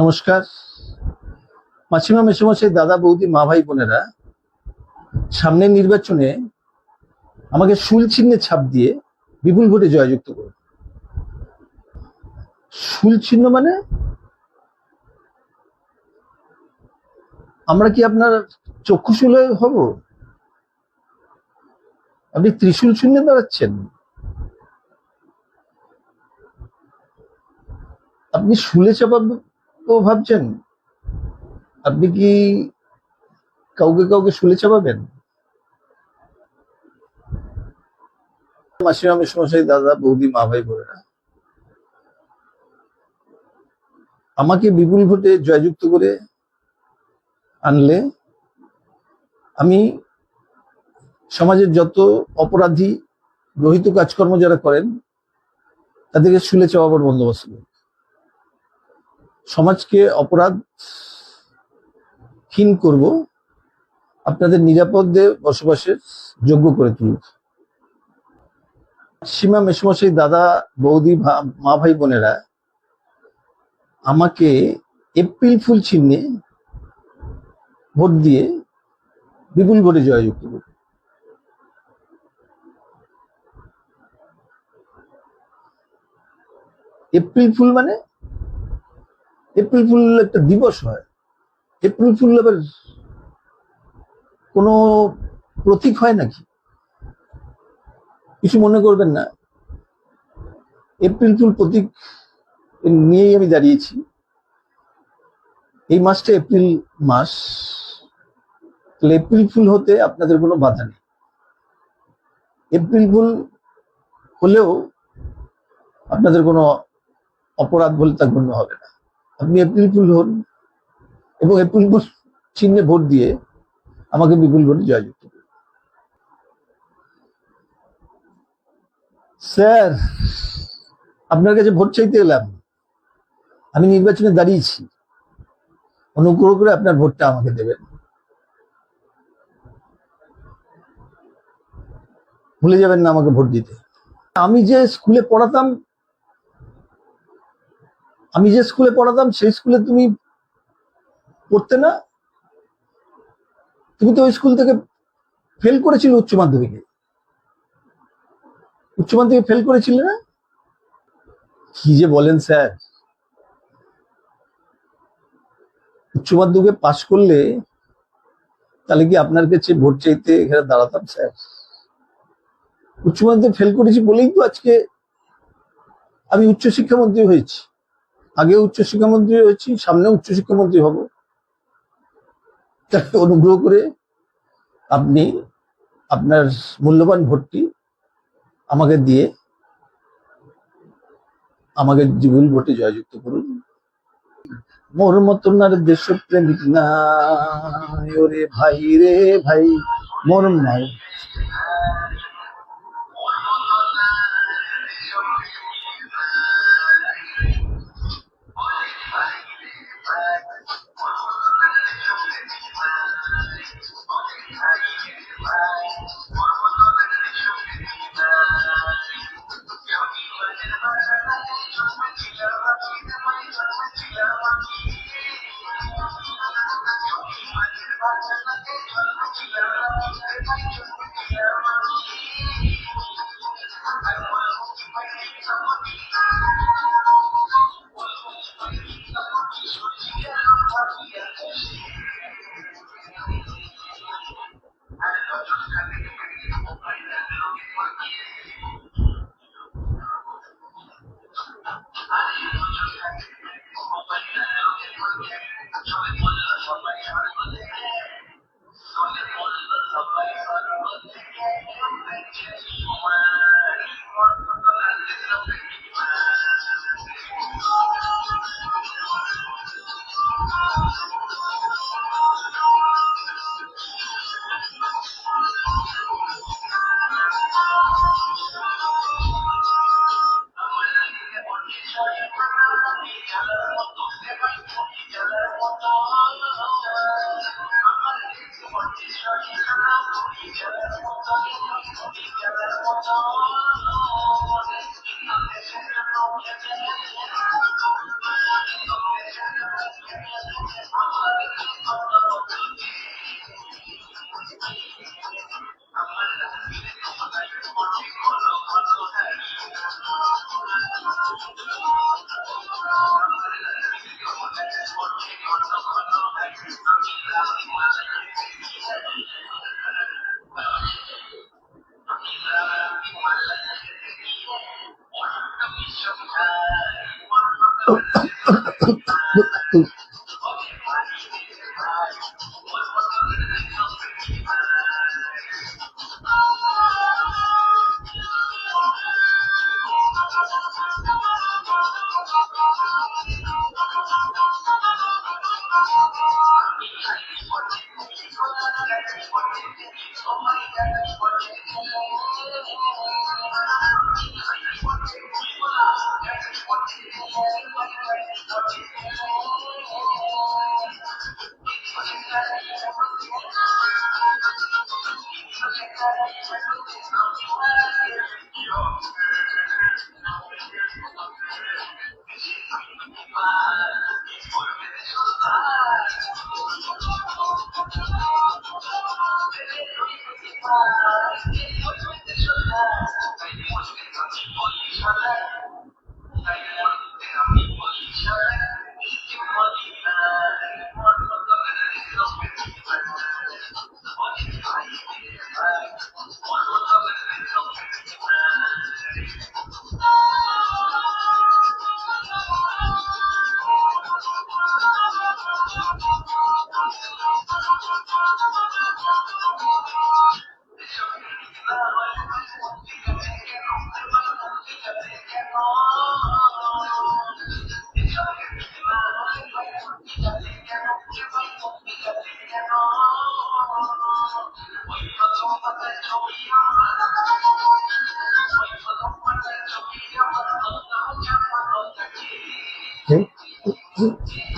নমস্কার। মাসিমা মেসোমশাই, দাদা বৌদি, মা ভাই বোনেরা, সামনের নির্বাচনে আমাকে শুল চিহ্নে ছাপ দিয়ে বিপুল ভোটে জয়যুক্ত করুন। শুল চিহ্ন মানে আমরা কি আপনার চক্ষুশূল হব? আপনি ত্রিশূল চিহ্নে দাঁড়াচ্ছেন? আপনি শুলে চাপাবো ভাবছেন? আপনি কি কাউকে কাউকে শুলে চাপাবেন? মাসিমা মেসোমশাই, দাদা বৌদি, মা ভাই বোনেরা, আমাকে বিপুল ভোটে জয়যুক্ত করে আনলে আমি সমাজের যত অপরাধী গ্রহিত কাজকর্ম যারা করেন তাদেরকে শুলে চাপাবার বন্দোবস্ত করব। সমাজকে অপরাধহীন করব, আপনাদের নিরাপদে বসবাসের যোগ্য করে তুলব। সীমা মেসোমশাই, দাদা বৌদি, মা ভাই বোনেরা, আমাকে এপ্রিল ফুল চিহ্নে ভোট দিয়ে বিপুল ভোটে জয়যুক্ত করব। এপ্রিল ফুল মানে এপ্রিল ফুল একটা দিবস হয়। এপ্রিল ফুল আবার কোনো প্রতীক হয় নাকি? কিছু মনে করবেন না। এপ্রিল ফুল প্রতীক নিয়েই আমি দাঁড়িয়েছি। এই মাসটা এপ্রিল মাস, তাহলে এপ্রিল ফুল হতে আপনাদের কোনো বাধা নেই। এপ্রিল ফুল হলেও আপনাদের কোনো অপরাধ বলে তা গণ্য হবে না। আপনি এপ্রিল ফুল হন এবং এপ্রিল ফুল চিহ্নে ভোট দিয়ে আমাকে বিপুল ভোটে জয়যুক্ত করুন। স্যার, আপনার কাছে ভোট চাইতে এলাম। আমি নির্বাচনে দাঁড়িয়েছি, অনুগ্রহ করে আপনার ভোটটা আমাকে দেবেন। ভুলে যাবেন না আমাকে ভোট দিতে। আমি যে স্কুলে পড়াতাম সেই স্কুলে তুমি পড়তে না? তুমি তো ওই স্কুল থেকে ফেল করেছিলে উচ্চ মাধ্যমিকে ফেল করেছিলে না? কি যে বলেন স্যার! উচ্চ মাধ্যমিকে পাশ করলে তাহলে কি আপনার কাছে ভোট চাইতে এখানে দাঁড়াতাম স্যার? উচ্চ মাধ্যমিকে ফেল করেছি বলেই তো আজকে আমি উচ্চশিক্ষামন্ত্রী হয়েছি। আগে উচ্চশিক্ষামন্ত্রী হয়েছি, সামনে উচ্চশিক্ষামন্ত্রী হব। তাই অনুগ্রহ করে আপনি আপনার মূল্যবান ভোটটি আমাকে দিয়ে আমাকে বিপুল ভোটে জয়যুক্ত করুন। মোর মতন আর দেশপ্রেমিক নাই ওরে ভাই রে ভাই, মোর নাই। Okay.